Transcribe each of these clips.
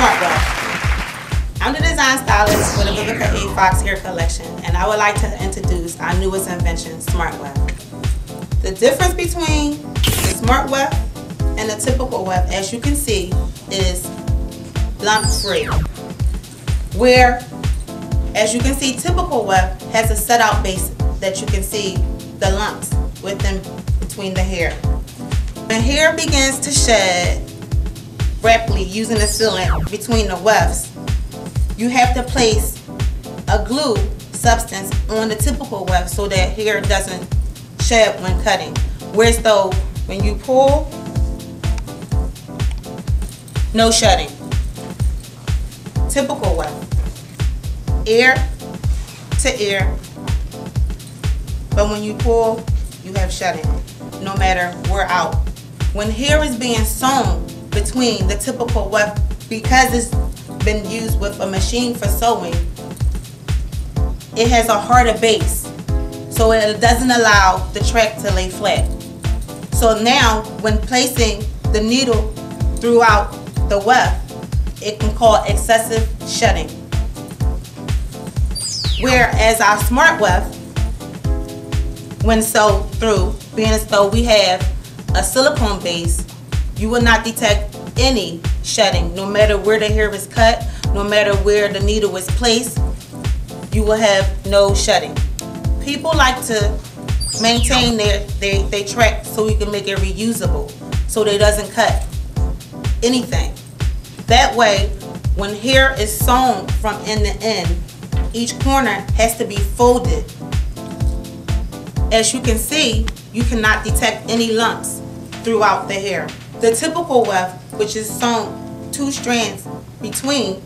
Smart Weft. I'm the design stylist for the Vivica A. Fox hair collection, and I would like to introduce our newest invention, Smart Weft. The difference between the Smart Weft and the typical weft, as you can see, is lump free. Where, as you can see, typical weft has a set out base that you can see the lumps within between the hair. When hair begins to shed rapidly using the sealant between the wefts, you have to place a glue substance on the typical weft so that hair doesn't shed when cutting. Whereas though, when you pull, no shedding. Typical weft, ear to ear, but when you pull, you have shedding, no matter where out. When hair is being sewn between the typical weft, because it's been used with a machine for sewing, it has a harder base, so it doesn't allow the track to lay flat. So now when placing the needle throughout the weft, it can cause excessive shedding. Whereas our Smart Weft, when sewed through, being as though we have a silicone base, you will not detect any shedding. No matter where the hair is cut, no matter where the needle is placed, you will have no shedding. People like to maintain their track so we can make it reusable, so that it doesn't cut anything. That way, when hair is sewn from end to end, each corner has to be folded. As you can see, you cannot detect any lumps throughout the hair. The typical weft, which is sewn 2 strands between,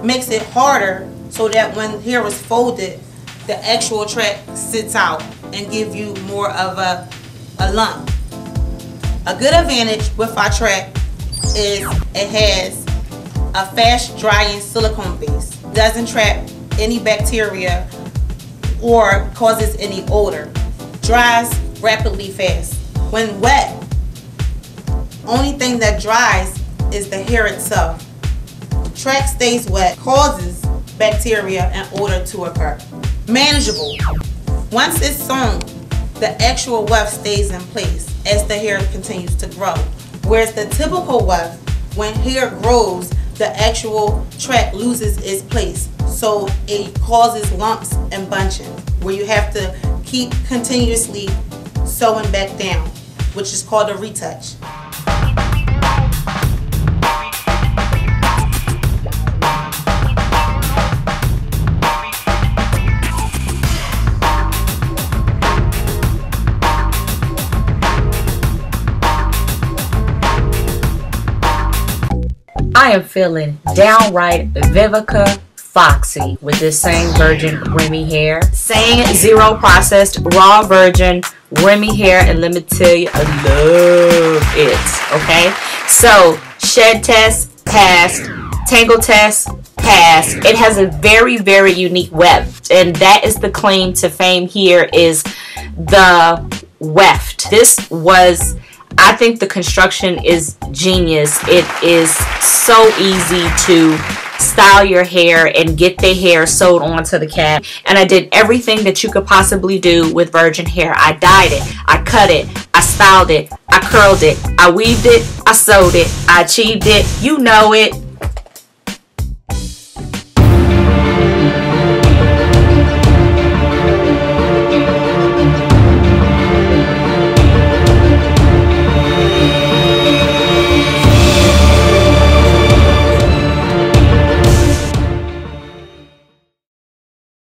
makes it harder so that when hair is folded, the actual track sits out and give you more of a lump. A good advantage with our track is it has a fast drying silicone base. It doesn't trap any bacteria or causes any odor. Dries rapidly fast. When wet, only thing that dries is the hair itself. Track stays wet, causes bacteria and odor to occur. Manageable. Once it's sewn, the actual weft stays in place as the hair continues to grow. Whereas the typical weft, when hair grows, the actual track loses its place. So it causes lumps and bunching, where you have to keep continuously sewing back down, which is called a retouch. I am feeling downright Vivica Foxy with this same virgin Remy hair. Same zero processed raw virgin Remy hair, and let me tell you, I love it. Okay, so shed test passed, tangle test passed. It has a very, very unique weft, and that is the claim to fame here, is the weft. This was, I think the construction is genius. It is so easy to style your hair and get the hair sewed onto the cap. And I did everything that you could possibly do with virgin hair. I dyed it, I cut it, I styled it, I curled it, I weaved it, I sewed it, I achieved it. You know it.